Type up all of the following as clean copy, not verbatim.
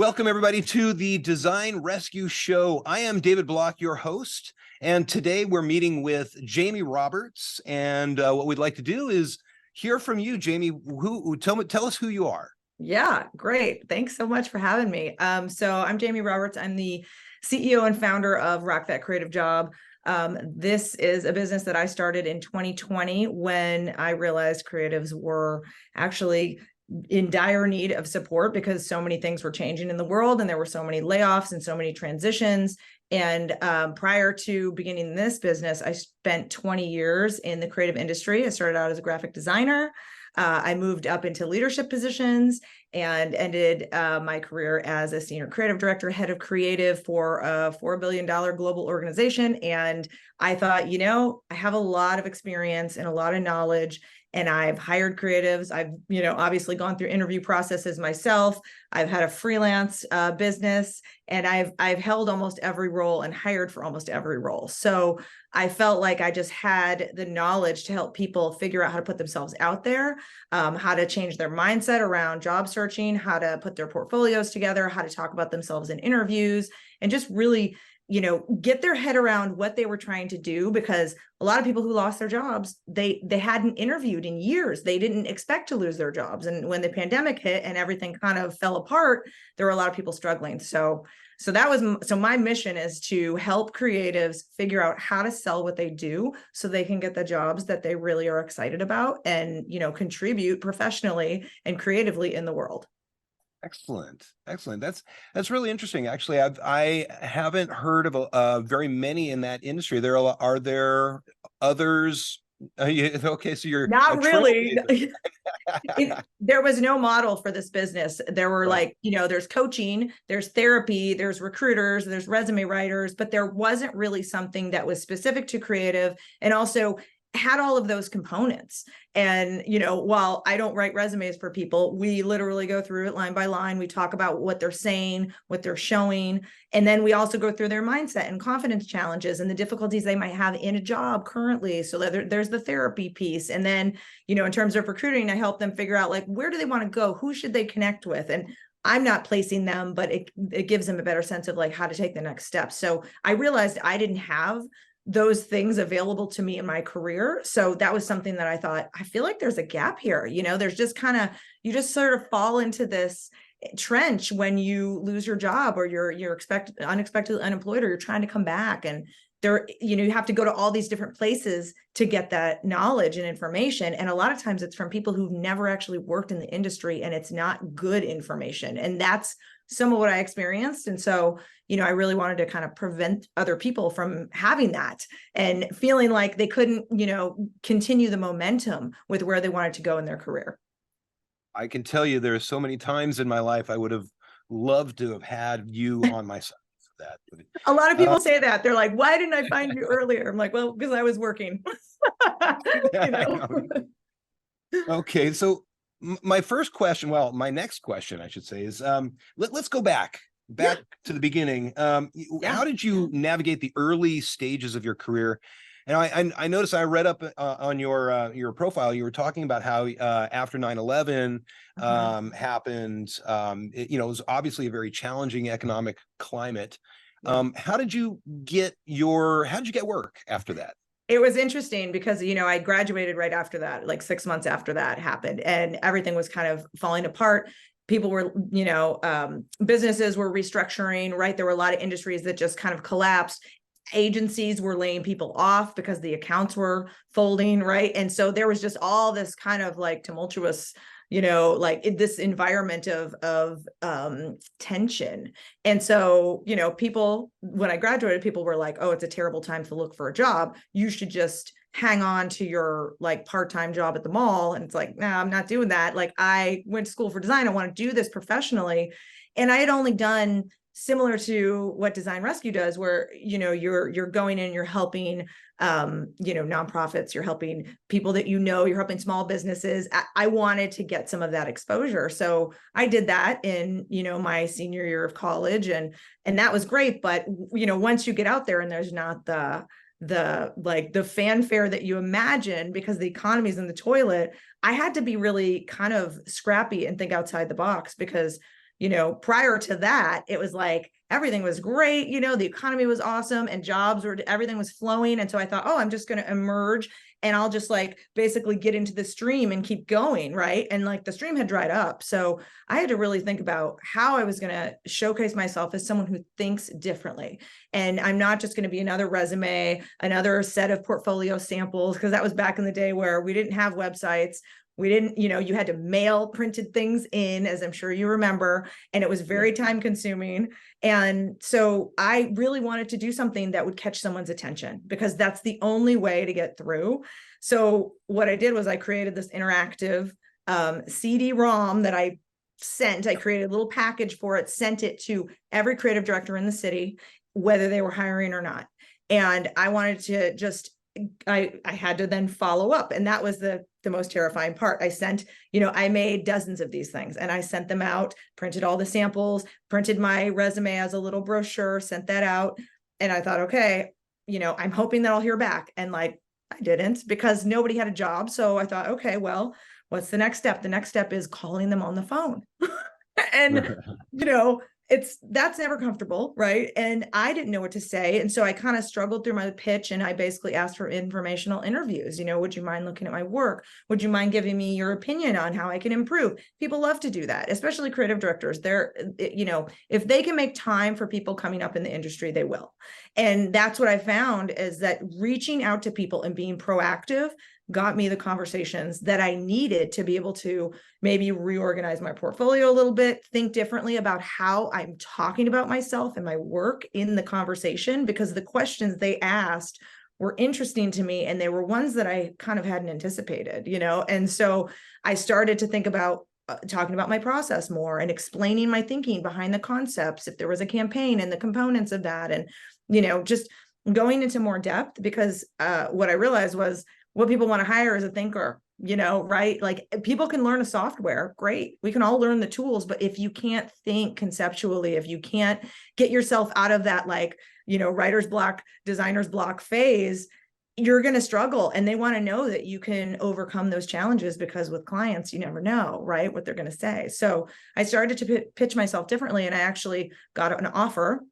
Welcome, everybody, to the Design Rescue Show. I am David Block, your host, and today we're meeting with Jamie Roberts. And what we'd like to do is hear from you, Jamie. Tell us who you are. Yeah, great. Thanks so much for having me. So I'm Jamie Roberts. I'm the CEO and founder of Rock That Creative Job. This is a business that I started in 2020 when I realized creatives were actually in dire need of support because so many things were changing in the world and there were so many layoffs and so many transitions. And prior to beginning this business, I spent 20 years in the creative industry. I started out as a graphic designer. I moved up into leadership positions and ended my career as a senior creative director, head of creative for a $4 billion global organization. And I thought, I have a lot of experience and a lot of knowledge, and I've hired creatives. I've, obviously gone through interview processes myself. I've had a freelance business, and I've held almost every role and hired for almost every role. So I felt like I just had the knowledge to help people figure out how to put themselves out there, how to change their mindset around job searching, how to put their portfolios together, how to talk about themselves in interviews, and just really, get their head around what they were trying to do. Because a lot of people who lost their jobs, they hadn't interviewed in years. They didn't expect to lose their jobs. And when the pandemic hit and everything kind of fell apart, there were a lot of people struggling. So my mission is to help creatives figure out how to sell what they do so they can get the jobs that they really are excited about and, contribute professionally and creatively in the world. Excellent. That's really interesting. Actually, I haven't heard of very many in that industry. Are there others? Okay, so you're not really. There was no model for this business. There were there's coaching, there's therapy, there's recruiters, there's resume writers, but there wasn't really something that was specific to creative and also had all of those components. And, while I don't write resumes for people, we literally go through it line by line. We talk about what they're saying, what they're showing. And then we also go through their mindset and confidence challenges and the difficulties they might have in a job currently. So there's the therapy piece. And then, in terms of recruiting, I help them figure out where do they want to go? Who should they connect with? And I'm not placing them, but it gives them a better sense of how to take the next step. So I realized I didn't have those things available to me in my career. So that was something that I thought, I feel like there's a gap here. There's just you just sort of fall into this trench when you lose your job or you're unexpectedly unemployed or you're trying to come back. And there, you have to go to all these different places to get that knowledge and information. And a lot of times it's from people who've never actually worked in the industry, and it's not good information. And that's some of what I experienced. And so, I really wanted to kind of prevent other people from having that and feeling like they couldn't, continue the momentum with where they wanted to go in their career. I can tell you there's so many times in my life I would have loved to have had you on my side for that. A lot of people say that. They're like, why didn't I find you earlier? I'm like, well, because I was working. Okay, so my next question, I should say, is let's go back to the beginning. How did you navigate the early stages of your career? And I noticed, I read up on your profile, you were talking about how after 9/11 happened, it was obviously a very challenging economic climate. How did you get work after that? It was interesting because, I graduated right after that, like 6 months after that happened, and everything was kind of falling apart. People were, businesses were restructuring, right? There were a lot of industries that just kind of collapsed. Agencies were laying people off because the accounts were folding, right? And so there was just all this kind of tumultuous, this environment of tension. And so, people, when I graduated, people were like, oh, it's a terrible time to look for a job. You should just hang on to your part-time job at the mall. And it's like, no, I'm not doing that. I went to school for design. I want to do this professionally. And I had only done similar to what Design Rescue does, where, you're going in, you're helping, nonprofits, you're helping people that, you're helping small businesses. I wanted to get some of that exposure. So I did that in, my senior year of college, and that was great. But, once you get out there and there's not the fanfare that you imagine because the economy's in the toilet, I had to be really kind of scrappy and think outside the box because prior to that, it was like everything was great. The economy was awesome and everything was flowing. And so I thought, oh, I'm just going to emerge and I'll just like basically get into the stream and keep going. Right. And like the stream had dried up. So I had to really think about how I was going to showcase myself as someone who thinks differently. And I'm not just going to be another resume, another set of portfolio samples, because that was back in the day where we didn't have websites. We didn't, you had to mail printed things in, as I'm sure you remember, and it was very time consuming. And so I really wanted to do something that would catch someone's attention, because that's the only way to get through. So what I did was I created this interactive CD-ROM that I created a little package for it, sent it to every creative director in the city, whether they were hiring or not. And I wanted to just, I had to then follow up. And that was the most terrifying part. I made dozens of these things and I sent them out, printed all the samples, printed my resume as a little brochure, sent that out. And I thought, okay, I'm hoping that I'll hear back. And like, I didn't, because nobody had a job. So I thought, okay, well, what's the next step? The next step is calling them on the phone. And, that's never comfortable. Right. And I didn't know what to say. And so I kind of struggled through my pitch, and I basically asked for informational interviews. Would you mind looking at my work? Would you mind giving me your opinion on how I can improve? People love to do that, especially creative directors. If they can make time for people coming up in the industry, they will. And that's what I found, is that reaching out to people and being proactive got me the conversations that I needed to be able to maybe reorganize my portfolio a little bit, think differently about how I'm talking about myself and my work in the conversation, because the questions they asked were interesting to me and they were ones that I kind of hadn't anticipated, And so I started to think about talking about my process more and explaining my thinking behind the concepts, if there was a campaign and the components of that, and, just going into more depth, because what I realized was, what people want to hire is a thinker, right? Like, people can learn a software, great. We can all learn the tools, but if you can't think conceptually, if you can't get yourself out of that, like, writer's block, designer's block phase, you're going to struggle. And they want to know that you can overcome those challenges, because with clients, you never know, right, what they're going to say. So I started to pitch myself differently, and I actually got an offer.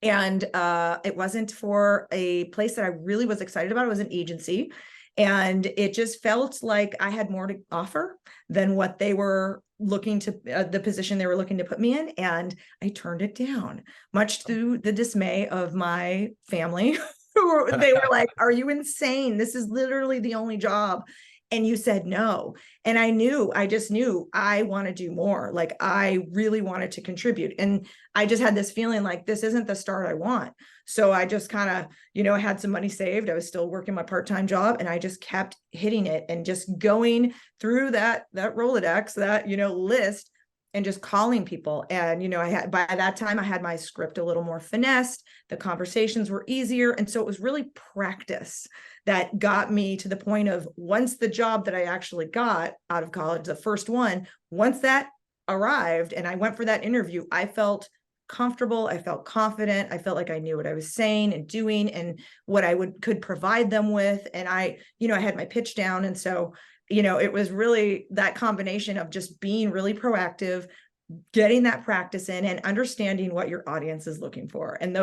And it wasn't for a place that I really was excited about. It was an agency. And it just felt like I had more to offer than what they were looking to, the position they were looking to put me in. And I turned it down, much to the dismay of my family. They were like, are you insane? This is literally the only job. And you said no. And I just knew I want to do more. Like, I really wanted to contribute. And I just had this feeling like this isn't the start I want. So I just kind of, I had some money saved. I was still working my part-time job, and I just kept hitting it and just going through that Rolodex, that, list, and just calling people. And, by that time I had my script a little more finessed. The conversations were easier. And so it was really practice that got me to the point of, once the job that I actually got out of college, the first one, once that arrived and I went for that interview, I felt comfortable. I felt confident. I felt like I knew what I was saying and doing and what I could provide them with. And I had my pitch down. And so, it was really that combination of just being really proactive, getting that practice in, and understanding what your audience is looking for. And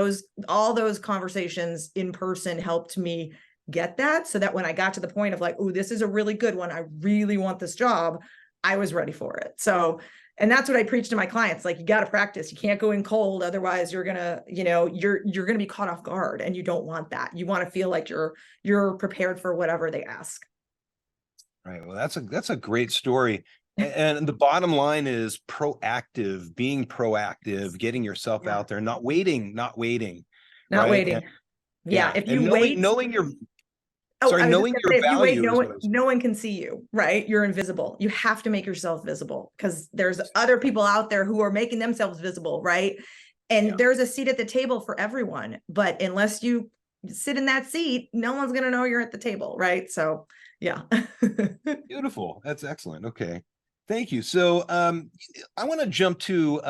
all those conversations in person helped me get that, so that when I got to the point of like, oh, this is a really good one, I really want this job, I was ready for it. So, and that's what I preach to my clients. Like, you got to practice. You can't go in cold. Otherwise you're going to, you're going to be caught off guard, and you don't want that. You want to feel like you're prepared for whatever they ask. Right. Well, that's a great story. And the bottom line is being proactive, getting yourself out there, not waiting. Right? And, yeah. If you wait, knowing your knowing your value, no one can see you, right? You're invisible. You have to make yourself visible, because there's other people out there who are making themselves visible, right? And there's a seat at the table for everyone. But unless you sit in that seat, no one's going to know you're at the table, right? So, yeah. Beautiful. That's excellent. Okay. Thank you. So I want to jump to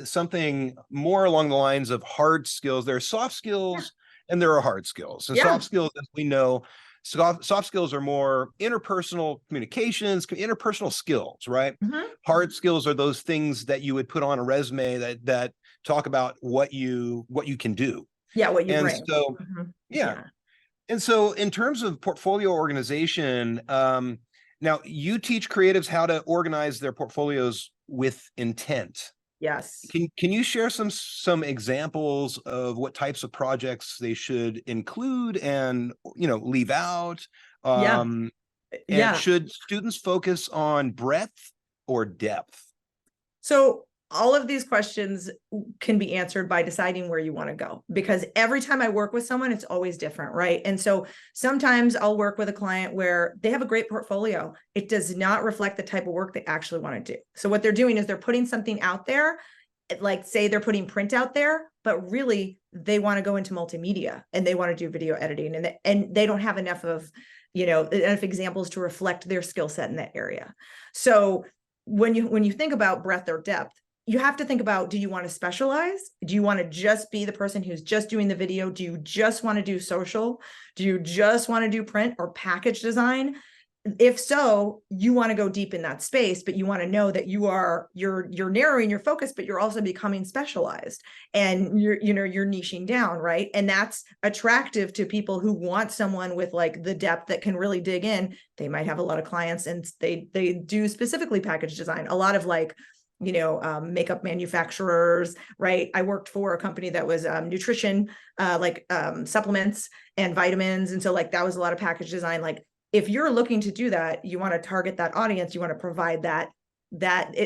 something more along the lines of hard skills. There are soft skills and there are hard skills. And soft skills, as we know, Soft skills are more interpersonal communications, interpersonal skills, right? Mhm. Hard skills are those things that you would put on a resume that talk about what you can do. Yeah, what you And bring. so, Mhm. yeah. Yeah. And so in terms of portfolio organization, now you teach creatives how to organize their portfolios with intent. Yes. Can you share some examples of what types of projects they should include and leave out? Yeah. Um, and Yeah. should students focus on breadth or depth? So all of these questions can be answered by deciding where you want to go, because every time I work with someone, it's always different, right? And so sometimes I'll work with a client where they have a great portfolio. It does not reflect the type of work they actually want to do. So what they're doing is they're putting something out there, like say they're putting print out there, but really they want to go into multimedia and they want to do video editing, and they don't have enough of, enough examples to reflect their skill set in that area. So when you think about breadth or depth, you have to think about, do you want to specialize? Do you want to just be the person who's just doing the video? Do you just want to do social? Do you just want to do print or package design? If so, you want to go deep in that space, but you want to know that you're narrowing your focus, but you're also becoming specialized, and you're niching down, right? And that's attractive to people who want someone with like the depth that can really dig in. They might have a lot of clients and they do specifically package design, a lot of like makeup manufacturers, right? I worked for a company that was nutrition, supplements and vitamins. And so like that was a lot of package design. Like if you're looking to do that, you want to target that audience, you want to provide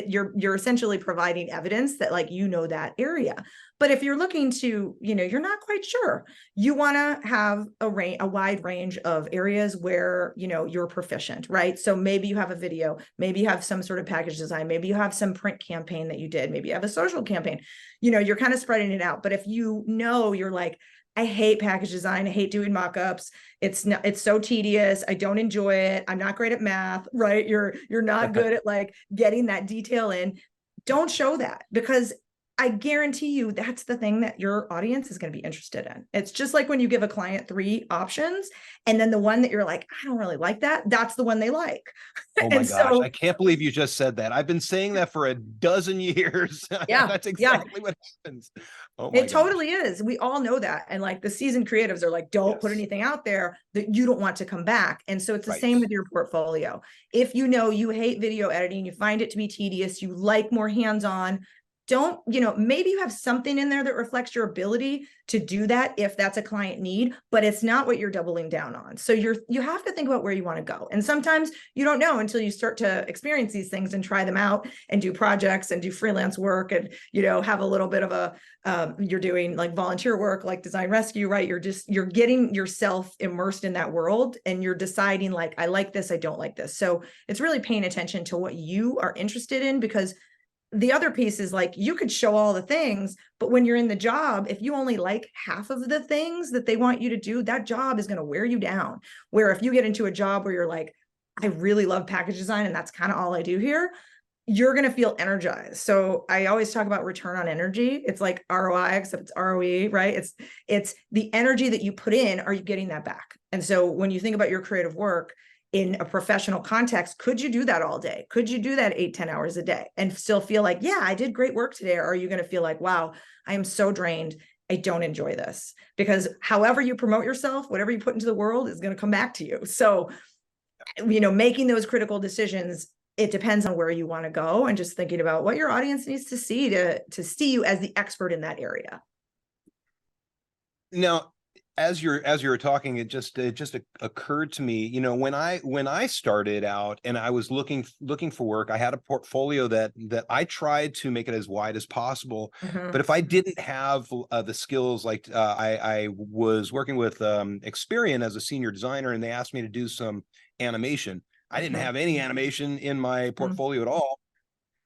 you're essentially providing evidence that like, that area. But if you're looking to, you're not quite sure, you want to have a wide range of areas where, you're proficient, right? So maybe you have a video, maybe you have some sort of package design, maybe you have some print campaign that you did, maybe you have a social campaign, you're kind of spreading it out. But if you're like, I hate package design, I hate doing mock-ups, it's so tedious, I don't enjoy it, I'm not great at math, right? You're not good at like getting that detail in. Don't show that, because I guarantee you that's the thing that your audience is going to be interested in. It's just like when you give a client 3 options and then the one that you're like, I don't really like that's the one they like. Oh my And gosh, so I can't believe you just said that. I've been saying that for a dozen years. yeah, That's yeah. exactly what happens. Oh my It gosh. totally is. We all know that. And like the seasoned creatives are like, don't put Yes. anything out there that you don't want to come back. And so it's the Right. same with your portfolio. If you hate video editing, you find it to be tedious, you like more hands-on, don't, maybe you have something in there that reflects your ability to do that if that's a client need, but it's not what you're doubling down on. So you have to think about where you want to go. And sometimes you don't know until you start to experience these things and try them out and do projects and do freelance work and, have a little bit of you're doing like volunteer work, like Design Rescue, right? You're getting yourself immersed in that world and you're deciding like, I like this, I don't like this. So it's really paying attention to what you are interested in, because the other piece is like, you could show all the things, but when you're in the job, if you only like half of the things that they want you to do, that job is going to wear you down. Where if you get into a job where you're like, I really love package design and that's kind of all I do here, you're going to feel energized. So I always talk about return on energy. It's like ROI, except it's ROE, right? It's the energy that you put in, are you getting that back? And so when you think about your creative work, in a professional context, could you do that all day? Could you do that 8-10 hours a day and still feel like, yeah, I did great work today? Or are you going to feel like, wow, I am so drained, I don't enjoy this? Because however you promote yourself, whatever you put into the world is going to come back to you. So, making those critical decisions, it depends on where you want to go, and just thinking about what your audience needs to see to see you as the expert in that area. Now, as you're talking, it just occurred to me, when I started out and I was looking for work, I had a portfolio that I tried to make it as wide as possible. Mhm. But if I didn't have the skills, like I was working with Experian as a senior designer, and they asked me to do some animation. I didn't Mhm. have any animation in my Mhm. portfolio at all.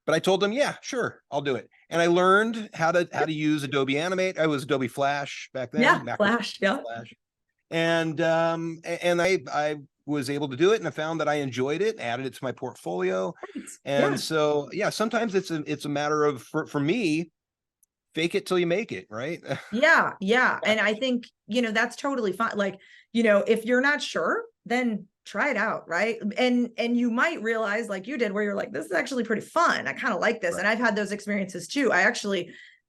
But I told them, yeah, sure, I'll do it. And I learned how to use Adobe Animate. I was Adobe Flash back Yeah, then, Macro Flash. Yeah. Flash. And I was able to do it, and I found that I enjoyed it, added it to my portfolio. Right. And Yeah. so, yeah, sometimes it's a matter of, for me, fake it till you make it, right? Yeah, yeah. And I think, that's totally fine. Like, if you're not sure, then try it out, right? And you might realize, like you did, where you're like, this is actually pretty fun. I kind of like this. Right. And I've had those experiences too.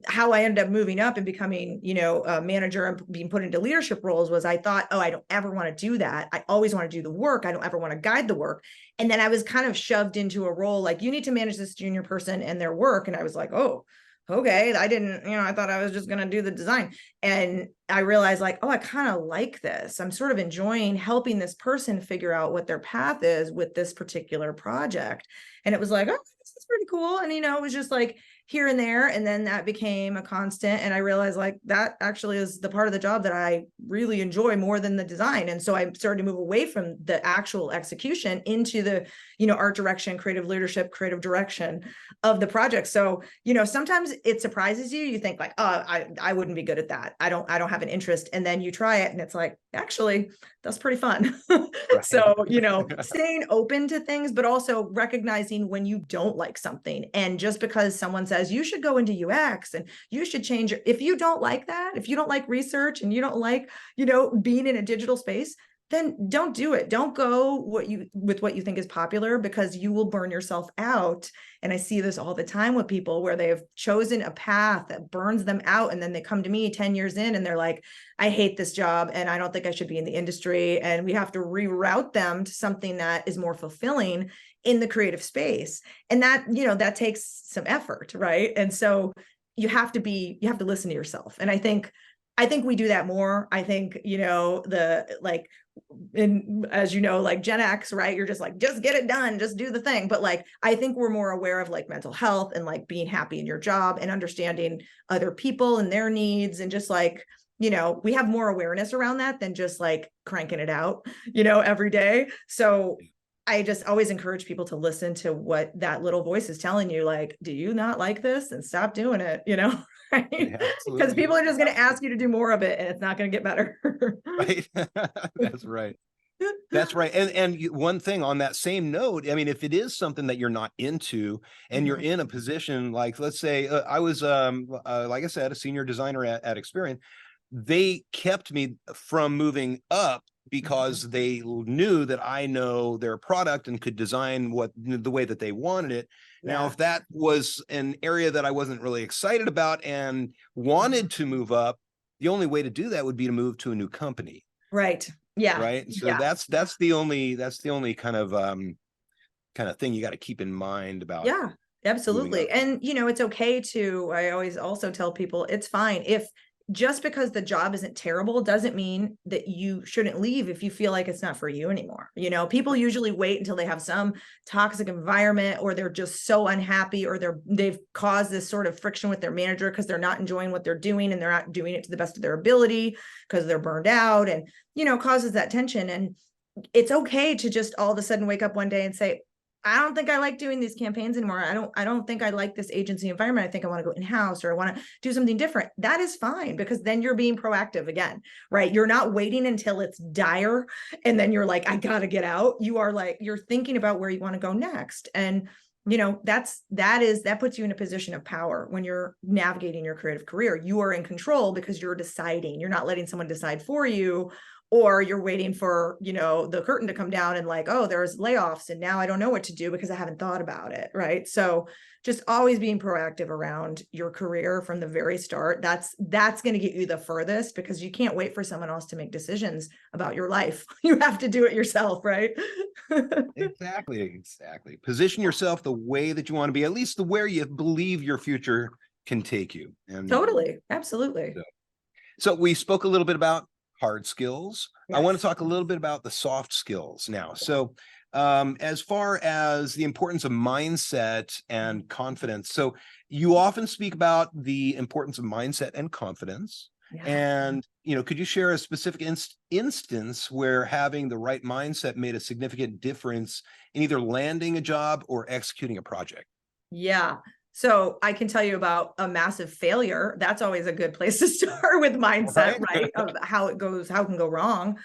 How I ended up moving up and becoming, a manager and being put into leadership roles was I thought, oh, I don't ever want to do that. I always want to do the work. I don't ever want to guide the work. And then I was kind of shoved into a role like, you need to manage this junior person and their work. And I was like, oh, okay, I didn't, I thought I was just going to do the design. And I realized like, oh, I kind of like this. I'm sort of enjoying helping this person figure out what their path is with this particular project. And it was like, oh, this is pretty cool. And, it was just like here and there. And then that became a constant. And I realized like that actually is the part of the job that I really enjoy more than the design. And so I started to move away from the actual execution into the, art direction, creative leadership, creative direction of the project. So, sometimes it surprises you. You think like, oh, I wouldn't be good at that. I don't have an interest. And then you try it and it's like, actually, that's pretty fun. Right. So, staying open to things, but also recognizing when you don't like something. And just because someone says you should go into UX and you should change, if you don't like that, if you don't like research and you don't like, being in a digital space, then don't do it. Don't go with what you think is popular, because you will burn yourself out. And I see this all the time with people where they've chosen a path that burns them out. And then they come to me 10 years in and they're like, I hate this job and I don't think I should be in the industry. And we have to reroute them to something that is more fulfilling in the creative space. And that, that takes some effort, right? And so you have to listen to yourself. And I think we do that more. I think, as like Gen X, right? You're just like, just get it done, just do the thing. But like, I think we're more aware of like mental health and like being happy in your job and understanding other people and their needs. And just like, we have more awareness around that than just like cranking it out, every day. So I just always encourage people to listen to what that little voice is telling you. Like, do you not like this? And stop doing it, right? Yeah, Because absolutely. people are just going to ask you to do more of it and it's not going to get better. Right. That's right. That's right. And one thing on that same note, I mean, if it is something that you're not into and you're Mhm. in a position like, let's say, I was, like I said, a senior designer at Experian, they kept me from moving up because they knew that I know their product and could design the way that they wanted it. Now, Yeah. if that was an area that I wasn't really excited about and wanted to move up, the only way to do that would be to move to a new company. Right. Yeah. Right. So Yeah. that's the only kind of thing you got to keep in mind about Yeah. moving Absolutely. up. And, it's okay I always also tell people it's fine if just because the job isn't terrible doesn't mean that you shouldn't leave if you feel like it's not for you anymore. People usually wait until they have some toxic environment or they're just so unhappy or they've caused this sort of friction with their manager because they're not enjoying what they're doing and they're not doing it to the best of their ability because they're burned out and, causes that tension. And it's okay to just all of a sudden wake up one day and say, I don't think I like doing these campaigns anymore. I don't think I like this agency environment. I think I want to go in-house or I want to do something different. That is fine because then you're being proactive again, right? You're not waiting until it's dire and then you're like, I gotta get out. You are like, you're thinking about where you want to go next. And that puts you in a position of power when you're navigating your creative career. You are in control because you're deciding. You're not letting someone decide for you, or you're waiting for, the curtain to come down and like, oh, there's layoffs and now I don't know what to do because I haven't thought about it. Right. So just always being proactive around your career from the very start. That's going to get you the furthest because you can't wait for someone else to make decisions about your life. You have to do it yourself. Right. Exactly. Position yourself the way that you want to be, at least the where you believe your future can take you. And Totally. Absolutely. so we spoke a little bit about hard skills. I want to Yes. talk a little bit about the soft skills now. So as far as the importance of mindset and confidence. So you often speak about the importance of mindset and confidence. Yeah. And, could you share a specific instance where having the right mindset made a significant difference in either landing a job or executing a project? Yeah. So I can tell you about a massive failure. That's always a good place to start with mindset, Right. right? Of how it goes, how it can go wrong.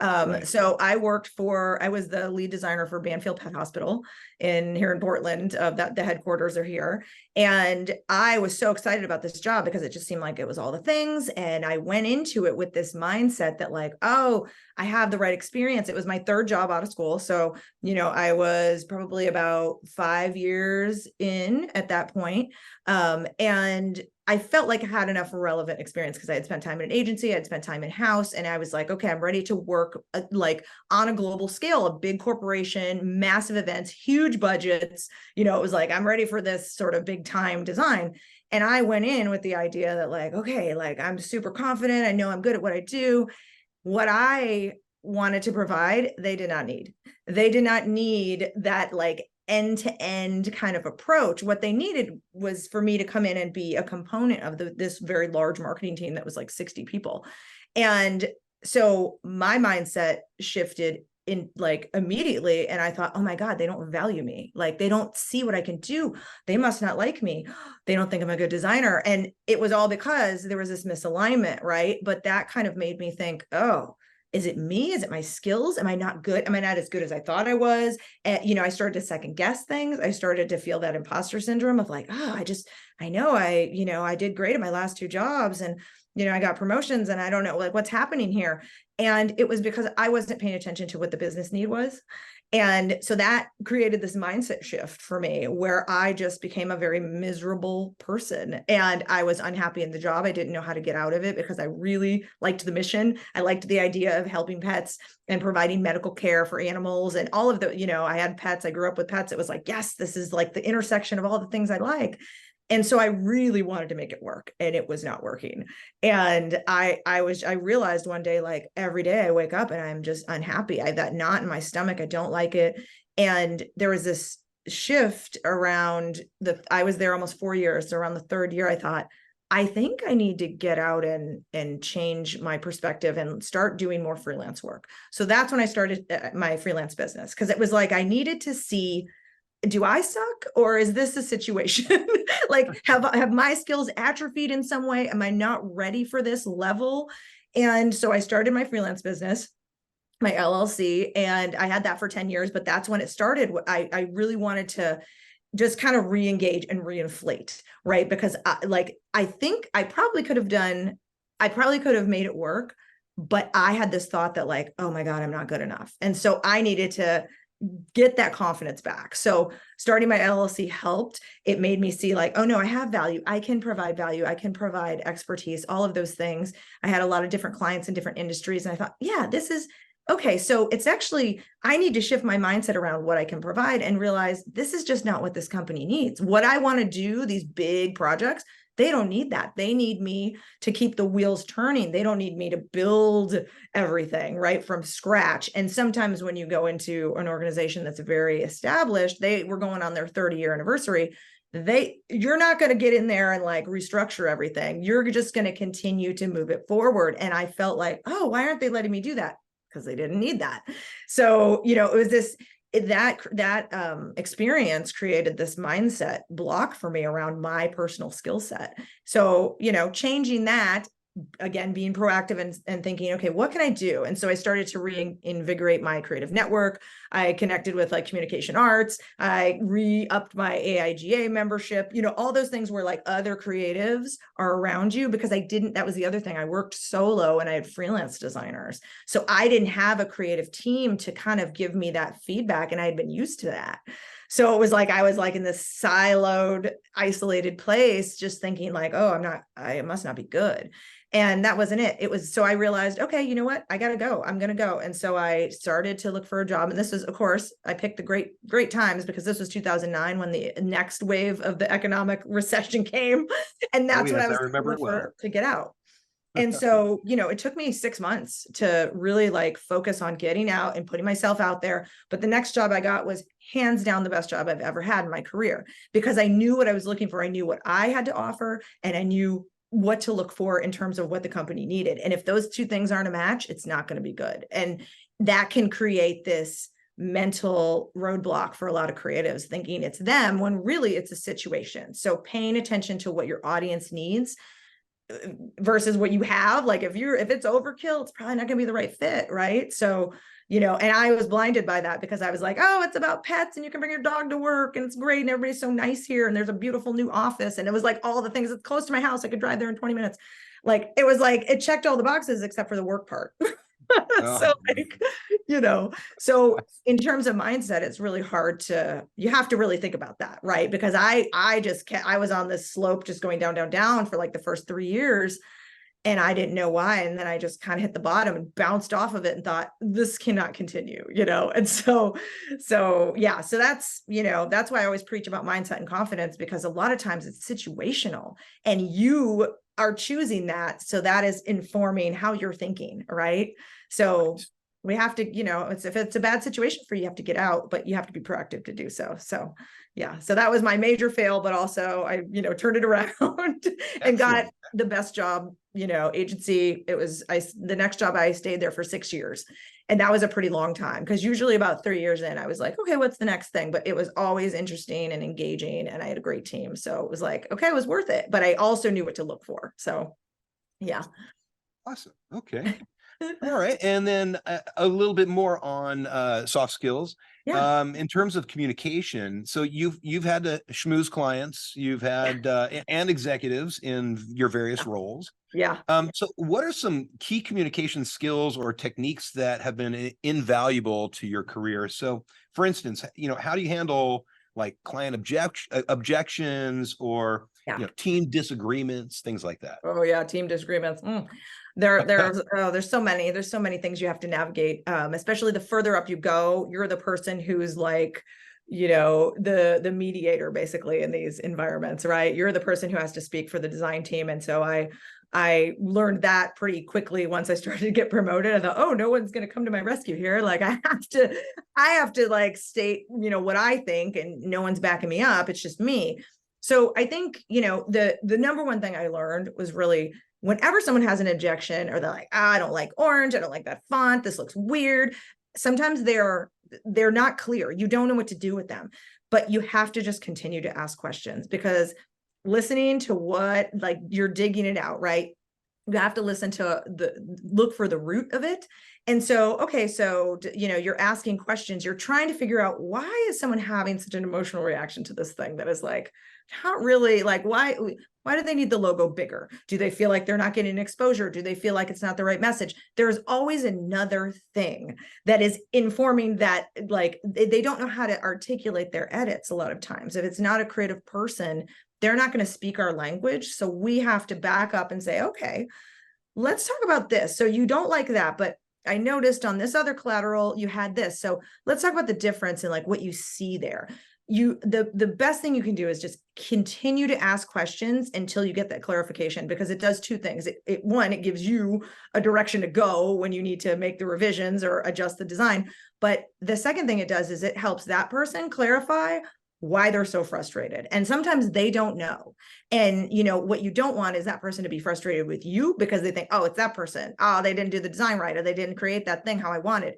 Right. So I was the lead designer for Banfield Pet Hospital here in Portland, the headquarters are here. And I was so excited about this job because it just seemed like it was all the things. And I went into it with this mindset that like, oh, I have the right experience. It was my third job out of school. So, I was probably about 5 years in at that point. And I felt like I had enough relevant experience because I had spent time in an agency, I'd spent time in house, and I was like, okay, I'm ready to work like on a global scale, a big corporation, massive events, huge budgets. It was like, I'm ready for this sort of big time design. And I went in with the idea that like, okay, like I'm super confident. I know I'm good at what I do. What I wanted to provide, they did not need. They did not need that like end-to-end kind of approach. What they needed was for me to come in and be a component of this very large marketing team that was like 60 people. And so my mindset shifted in like immediately. And I thought, oh my God, they don't value me. Like they don't see what I can do. They must not like me. They don't think I'm a good designer. And it was all because there was this misalignment, right? But that kind of made me think, oh, is it me? Is it my skills? Am I not good? Am I not as good as I thought I was? And, I started to second guess things. I started to feel that imposter syndrome of like, oh, I did great at my last two jobs and, I got promotions and I don't know like what's happening here. And it was because I wasn't paying attention to what the business need was. And so that created this mindset shift for me where I just became a very miserable person and I was unhappy in the job. I didn't know how to get out of it because I really liked the mission. I liked the idea of helping pets and providing medical care for animals and all of I had pets. I grew up with pets. It was like, yes, this is like the intersection of all the things I like. And so I really wanted to make it work and it was not working. And I realized one day, like every day I wake up and I'm just unhappy. I have that knot in my stomach. I don't like it. And there was this shift around I was there almost 4 years. So around the third year, I thought, I think I need to get out and change my perspective and start doing more freelance work. So that's when I started my freelance business because it was like I needed to see, do I suck or is this a situation? Like have my skills atrophied in some way? Am I not ready for this level? And so I started my freelance business, my LLC, and I had that for 10 years, but that's when it started. I really wanted to just kind of re-engage and reinflate, right? Because I think I probably could have made it work, but I had this thought that like, oh my God, I'm not good enough. And so I needed to get that confidence back. So starting my LLC helped. It made me see like, oh no, I have value. I can provide value. I can provide expertise, all of those things. I had a lot of different clients in different industries. And I thought, yeah, this is okay. So it's actually, I need to shift my mindset around what I can provide and realize this is just not what this company needs. What I want to do, these big projects, they don't need that. They need me to keep the wheels turning. They don't need me to build everything right from scratch. And sometimes when you go into an organization that's very established, they were going on their 30-year anniversary. You're not going to get in there and like restructure everything. You're just going to continue to move it forward. And I felt like, oh, why aren't they letting me do that? Because they didn't need that. So, it was that experience created this mindset block for me around my personal skill set. So, changing that, again, being proactive and thinking, okay, what can I do? And so I started to reinvigorate my creative network. I connected with like communication arts. I re-upped my AIGA membership, all those things where like other creatives are around you because that was the other thing. I worked solo and I had freelance designers. So I didn't have a creative team to kind of give me that feedback. And I had been used to that. So it was like, I was like in this siloed, isolated place, just thinking like, oh, I must not be good. And that wasn't it. So I realized, okay, you know what? I got to go. I'm going to go. And so I started to look for a job. And this was, of course, I picked the great times because this was 2009 when the next wave of the economic recession came. And that's when I was to get out. And so, it took me 6 months to really like focus on getting out and putting myself out there. But the next job I got was hands down the best job I've ever had in my career because I knew what I was looking for. I knew what I had to offer and I knew what to look for in terms of what the company needed. And if those two things aren't a match, it's not going to be good. And that can create this mental roadblock for a lot of creatives thinking it's them when really it's a situation. So paying attention to what your audience needs versus what you have. Like if it's overkill, it's probably not going to be the right fit. Right. So, and I was blinded by that because I was like, oh, it's about pets and you can bring your dog to work and it's great. And everybody's so nice here. And there's a beautiful new office. And it was like all the things. It's close to my house. I could drive there in 20 minutes. Like, it was like, it checked all the boxes except for the work part. So Oh, like, so in terms of mindset, it's really hard you have to really think about that, right? Because I was on this slope just going down, down, down for like the first 3 years, and I didn't know why. And then I just kind of hit the bottom and bounced off of it and thought, this cannot continue, And yeah, so that's why I always preach about mindset and confidence, because a lot of times it's situational and you are choosing that. So that is informing how you're thinking, right? So we have to, if it's a bad situation for you, you have to get out, but you have to be proactive to do so. So yeah, so that was my major fail, but also I, turned it around and got the best job, agency. The next job I stayed there for 6 years. And that was a pretty long time, because usually about 3 years in, I was like, okay, what's the next thing? But it was always interesting and engaging, and I had a great team. So it was like, okay, it was worth it. But I also knew what to look for. So yeah. awesome. Okay. All right. And then a little bit more on soft skills. Yeah. In terms of communication. So you've had to schmooze clients, you've had and executives in your various roles. Yeah. So what are some key communication skills or techniques that have been invaluable to your career? So for instance, how do you handle like client objections or team disagreements, things like that? Oh yeah, team disagreements. There's so many things you have to navigate. Especially the further up you go, you're the person who's like, the mediator basically in these environments, right? You're the person who has to speak for the design team. And so I learned that pretty quickly once I started to get promoted. I thought, oh, no one's going to come to my rescue here. Like I have to like state, what I think, and no one's backing me up. It's just me. So I think, the number one thing I learned was really, whenever someone has an objection or they're like, I don't like orange, I don't like that font, this looks weird. Sometimes they're not clear. You don't know what to do with them, but you have to just continue to ask questions, because listening to what, like, you're digging it out, right? You have to listen to look for the root of it. And so, okay, so, you're asking questions, you're trying to figure out, why is someone having such an emotional reaction to this thing that is like, not really, like, why do they need the logo bigger? Do they feel like they're not getting exposure? Do they feel like it's not the right message? There's always another thing that is informing that, like, they don't know how to articulate their edits a lot of times. If it's not a creative person, they're not going to speak our language. So we have to back up and say, okay, let's talk about this. So you don't like that, but I noticed on this other collateral, you had this. So let's talk about the difference in like what you see there. The best thing you can do is just continue to ask questions until you get that clarification, because it does two things. One, it gives you a direction to go when you need to make the revisions or adjust the design. But the second thing it does is it helps that person clarify why they're so frustrated. And sometimes they don't know. And what you don't want is that person to be frustrated with you because they think, oh, it's that person. Oh, they didn't do the design right, or they didn't create that thing how I wanted.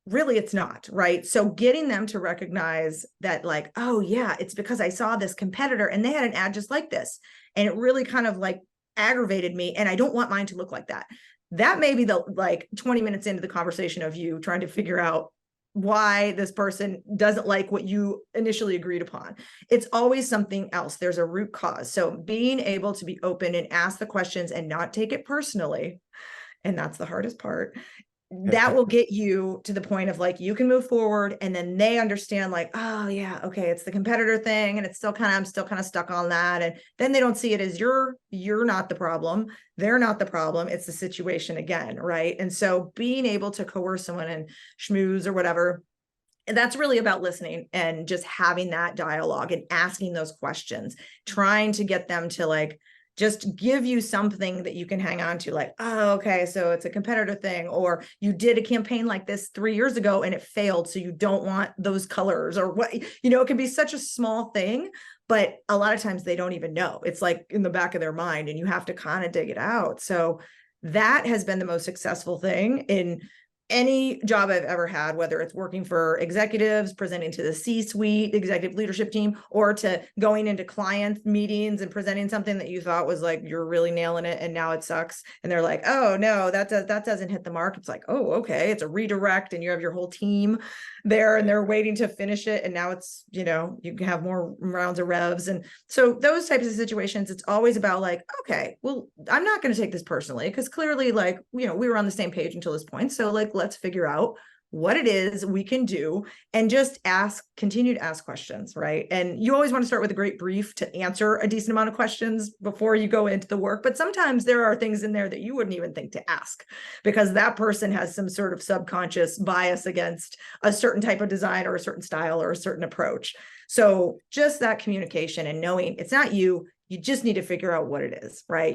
Really, it's not, right? So getting them to recognize that, like, oh yeah, it's because I saw this competitor and they had an ad just like this, and it really kind of like aggravated me, and I don't want mine to look like that. That may be the like 20 minutes into the conversation of you trying to figure out why this person doesn't like what you initially agreed upon. It's always something else. There's a root cause. So being able to be open and ask the questions and not take it personally, and that's the hardest part, that will get you to the point of like, you can move forward, and then they understand like, oh yeah, okay, it's the competitor thing, and I'm still kind of stuck on that. And then they don't see it as you're not the problem, they're not the problem, it's the situation again, right? And so being able to coerce someone and schmooze or whatever, and that's really about listening and just having that dialogue and asking those questions, trying to get them to like just give you something that you can hang on to, like, oh, okay, so it's a competitor thing, or you did a campaign like this 3 years ago and it failed, so you don't want those colors, or what, it can be such a small thing, but a lot of times they don't even know. It's like in the back of their mind, and you have to kind of dig it out. So that has been the most successful thing any job I've ever had, whether it's working for executives, presenting to the C-suite, executive leadership team, or to going into client meetings and presenting something that you thought was like, you're really nailing it and now it sucks. And they're like, oh no, that doesn't hit the mark. It's like, oh, okay. It's a redirect and you have your whole team there and they're waiting to finish it. And now it's, you can have more rounds of revs. And so those types of situations, it's always about like, okay, well, I'm not going to take this personally because clearly like, we were on the same page until this point. So like, let's figure out what it is we can do and just continue to ask questions, right? And you always want to start with a great brief to answer a decent amount of questions before you go into the work. But sometimes there are things in there that you wouldn't even think to ask because that person has some sort of subconscious bias against a certain type of design or a certain style or a certain approach. So just that communication and knowing it's not you just need to figure out what it is, right?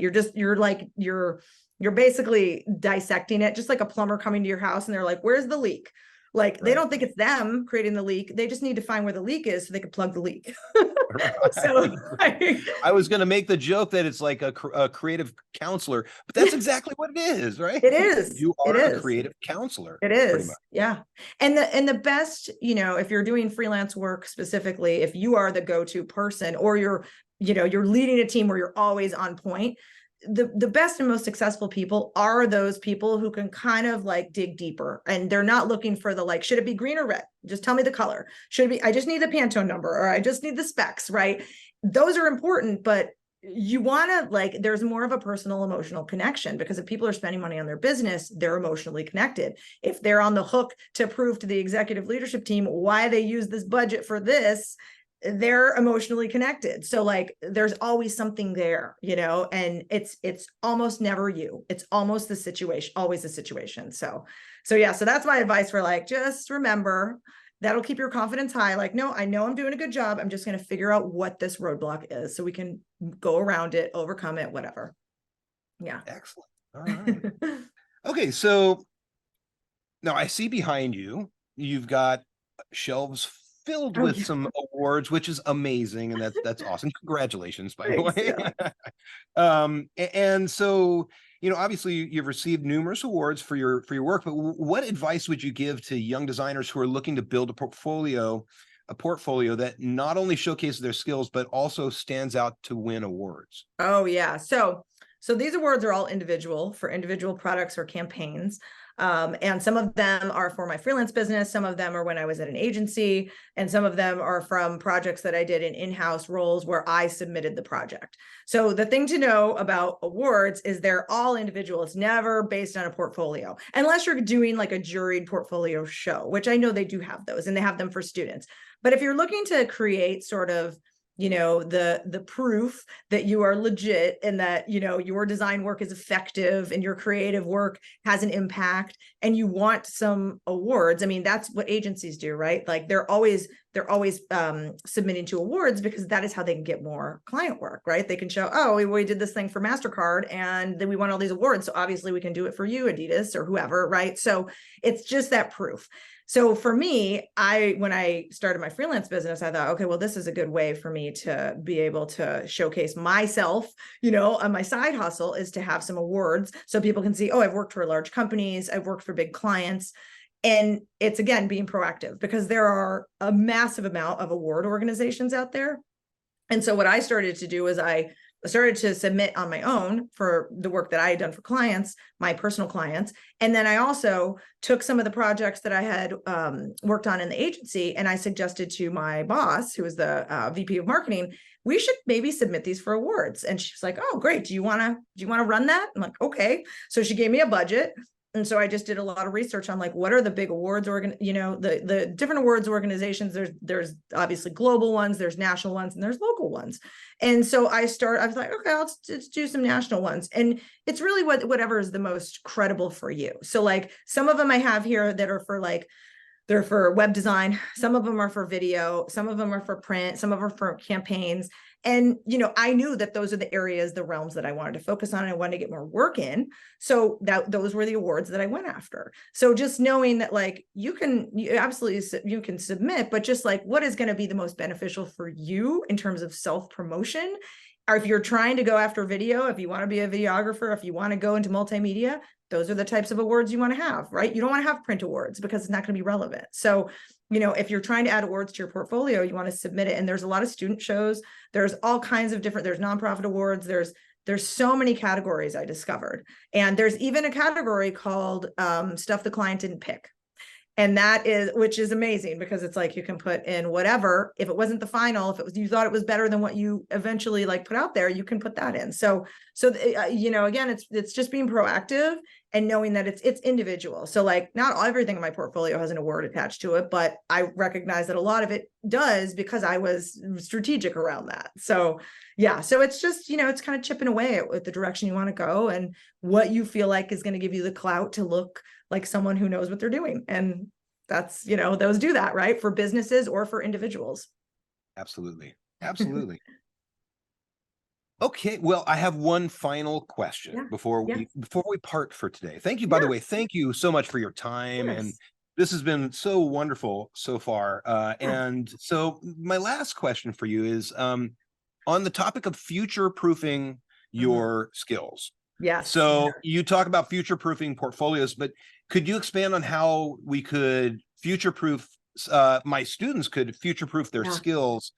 You're basically dissecting it, just like a plumber coming to your house and they're like, where's the leak? Like, they don't think it's them creating the leak. They just need to find where the leak is so they can plug the leak. Right. So I was going to make the joke that it's like a creative counselor, but that's exactly what it is, right? It is. You are It a is. creative counselor. It is. Yeah. And the best, if you're doing freelance work specifically, if you are the go-to person or you're leading a team where you're always on point, the best and most successful people are those people who can kind of like dig deeper and they're not looking for the like, should it be green or red? Just tell me the color. Should it be, I just need the Pantone number or I just need the specs, right? Those are important, but you want to like, there's more of a personal emotional connection because if people are spending money on their business, they're emotionally connected. If they're on the hook to prove to the executive leadership team why they use this budget for this, they're emotionally connected. So like there's always something there, and it's almost never you. It's almost the situation, always the situation. So yeah, so that's my advice for like, just remember that'll keep your confidence high. Like, no, I know I'm doing a good job. I'm just going to figure out what this roadblock is so we can go around it, overcome it, whatever. Yeah. Excellent. All right. Okay. So now I see behind you, you've got shelves filled with some awards, which is amazing. And that's awesome. Congratulations, by the way. Yeah. And so, obviously you've received numerous awards for your work, but what advice would you give to young designers who are looking to build a portfolio that not only showcases their skills, but also stands out to win awards? Oh yeah. So these awards are all individual for individual products or campaigns. And some of them are for my freelance business. Some of them are when I was at an agency, and some of them are from projects that I did in in-house roles where I submitted the project. So the thing to know about awards is they're all individual. It's never based on a portfolio, unless you're doing like a juried portfolio show, which I know they do have those and they have them for students. But if you're looking to create sort of the proof that you are legit and that, your design work is effective and your creative work has an impact and you want some awards. I mean, that's what agencies do, right? Like they're always submitting to awards because that is how they can get more client work, right? They can show, oh, we did this thing for MasterCard and then we won all these awards. So obviously we can do it for you, Adidas or whoever, right? So it's just that proof. So for me, when I started my freelance business, I thought, okay, well, this is a good way for me to be able to showcase myself, on my side hustle is to have some awards so people can see, oh, I've worked for large companies, I've worked for big clients. And it's, again, being proactive because there are a massive amount of award organizations out there. And so what I started to do is I started to submit on my own for the work that I had done for clients, my personal clients. And then I also took some of the projects that I had worked on in the agency, and I suggested to my boss, who was the VP of marketing, we should maybe submit these for awards. And she's like, oh, great. Do you want to run that? I'm like, okay. So she gave me a budget. And so I just did a lot of research on like, what are the big awards, the different awards organizations. There's obviously global ones, there's national ones, and there's local ones. And so I was like, okay, let's do some national ones. And it's really whatever is the most credible for you. So like some of them I have here that are for like, they're for web design. Some of them are for video. Some of them are for print. Some of them are for campaigns. And, I knew that those are the areas, the realms that I wanted to focus on and I wanted to get more work in. So those were the awards that I went after. So just knowing that like, you can submit, but just like, what is going to be the most beneficial for you in terms of self-promotion? Or if you're trying to go after video, if you want to be a videographer, if you want to go into multimedia, those are the types of awards you want to have, right? You don't want to have print awards because it's not going to be relevant. So, if you're trying to add awards to your portfolio, you want to submit it. And there's a lot of student shows. There's all kinds of different, there's nonprofit awards. There's so many categories I discovered. And there's even a category called stuff the client didn't pick. And which is amazing, because it's like you can put in whatever. If it wasn't the final, if it was, you thought it was better than what you eventually like put out there, you can put that in. So again, it's just being proactive and knowing that it's individual. So like not everything in my portfolio has an award attached to it, but I recognize that a lot of it does because I was strategic around that. So yeah, so it's just, it's kind of chipping away at the direction you want to go and what you feel like is going to give you the clout to look like someone who knows what they're doing. And that's, those do that, right? For businesses or for individuals. Absolutely. Absolutely. Okay, well, I have one final question before we part for today. Thank you, by the way. Thank you so much for your time, and this has been so wonderful so far. And so my last question for you is on the topic of future-proofing your skills. Yes. So you talk about future-proofing portfolios, but could you expand on how we could future-proof, my students could future-proof their skills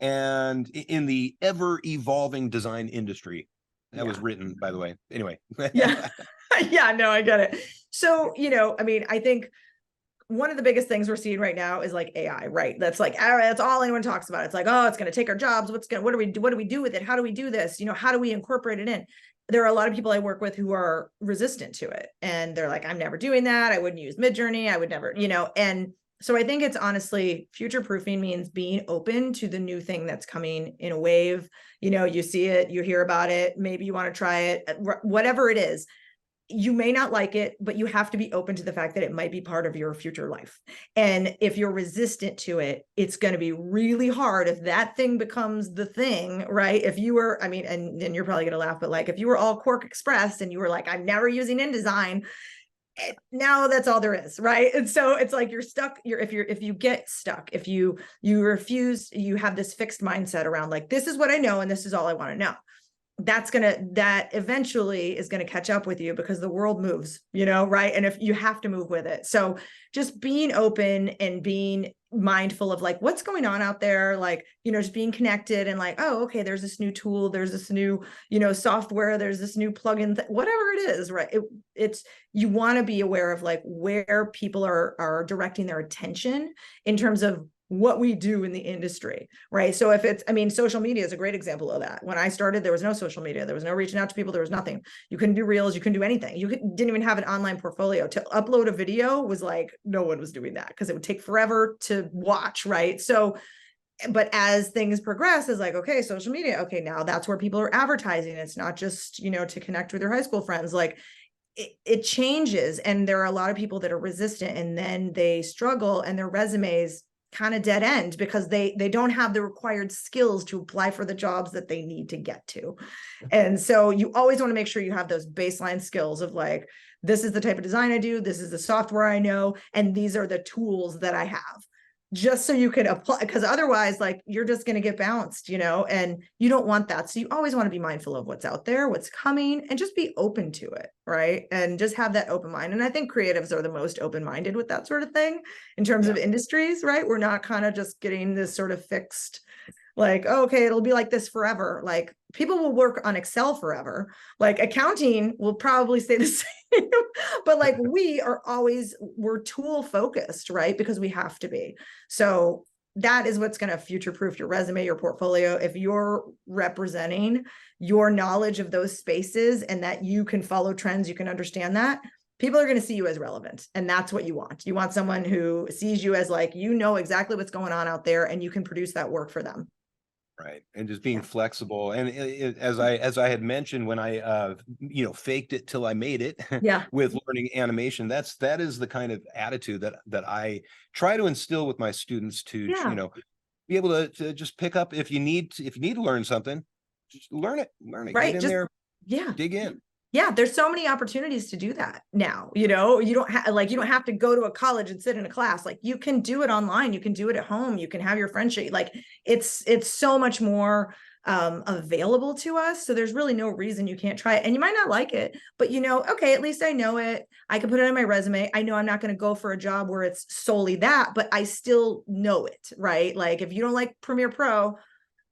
and in the ever-evolving design industry? That was written, by the way. Anyway. No, I get it. So, I think one of the biggest things we're seeing right now is like AI, right? That's like, that's all anyone talks about. It's like, oh, it's going to take our jobs. What do we do with it? How do we do this? How do we incorporate it in? There are a lot of people I work with who are resistant to it. And they're like, I'm never doing that. I wouldn't use Midjourney. I would never, and so I think it's honestly, future proofing means being open to the new thing that's coming in a wave. You see it, you hear about it, maybe you want to try it, whatever it is. You may not like it, but you have to be open to the fact that it might be part of your future life. And if you're resistant to it, it's going to be really hard if that thing becomes the thing, right? If you were, and you're probably going to laugh, but like if you were all Quark Express and you were like, I'm never using InDesign, now that's all there is, right? And so it's like you're stuck. If you get stuck, if you refuse, you have this fixed mindset around like, this is what I know and this is all I want to know. That eventually is going to catch up with you because the world moves, right? And if you have to move with it. So just being open and being mindful of like, what's going on out there, like, just being connected and like, oh, okay, there's this new tool, there's this new, software, there's this new plugin, whatever it is, right? It's, you want to be aware of like where people are directing their attention in terms of what we do in the industry, right? So if it's, social media is a great example of that. When I started, there was no social media. There was no reaching out to people. There was nothing. You couldn't do reels. You couldn't do anything. Didn't even have an online portfolio. To upload a video was like, no one was doing that because it would take forever to watch, right? So, but as things progress, it's like, okay, social media. Okay, now that's where people are advertising. It's not just, to connect with your high school friends. Like it changes. And there are a lot of people that are resistant and then they struggle and their resumes kind of dead end because they don't have the required skills to apply for the jobs that they need to get to. And so you always want to make sure you have those baseline skills of like, this is the type of design I do, this is the software I know, and these are the tools that I have, just so you can apply, because otherwise like you're just going to get bounced, and you don't want that. So you always want to be mindful of what's out there, what's coming, and just be open to it, right? And just have that open mind. And I think creatives are the most open-minded with that sort of thing in terms of industries, right? We're not kind of just getting this sort of fixed, like, oh, okay, it'll be like this forever. Like people will work on Excel forever. Like accounting will probably stay the same, but like we're tool focused, right? Because we have to be. So that is what's going to future-proof your resume, your portfolio. If you're representing your knowledge of those spaces and that you can follow trends, you can understand that, people are going to see you as relevant. And that's what you want. You want someone who sees you as like, exactly what's going on out there and you can produce that work for them. Right. And just being flexible. And as I had mentioned, when I, faked it till I made it with learning animation, that is the kind of attitude that I try to instill with my students to, be able to just pick up if you need to learn something, just learn it, right. Get in there, dig in. Yeah, there's so many opportunities to do that now. You don't have to go to a college and sit in a class. Like you can do it online, you can do it at home, you can have your friendship. Like it's so much more available to us. So there's really no reason you can't try it. And you might not like it, but okay, at least I know it. I can put it on my resume. I know I'm not going to go for a job where it's solely that, but I still know it, right? Like if you don't like Premiere Pro,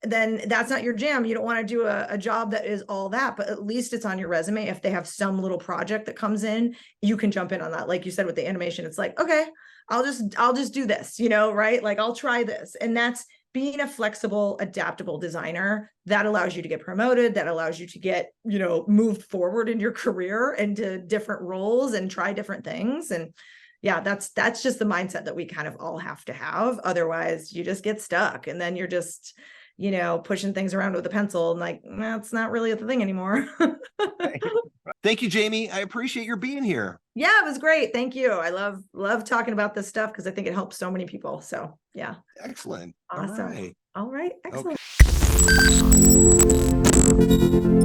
then that's not your jam. You don't want to do a job that is all that, but at least it's on your resume. If they have some little project that comes in, you can jump in on that. Like you said with the animation, it's like, okay, I'll just do this, right? Like I'll try this. And that's being a flexible, adaptable designer that allows you to get promoted, that allows you to get, moved forward in your career into different roles and try different things. And yeah, that's just the mindset that we kind of all have to have. Otherwise you just get stuck and then you're just, pushing things around with a pencil and like, that's not really a thing anymore. Thank you, Jamie. I appreciate your being here. Yeah, it was great. Thank you. I love talking about this stuff because I think it helps so many people. So yeah. Excellent. Awesome. All right. Excellent. Okay.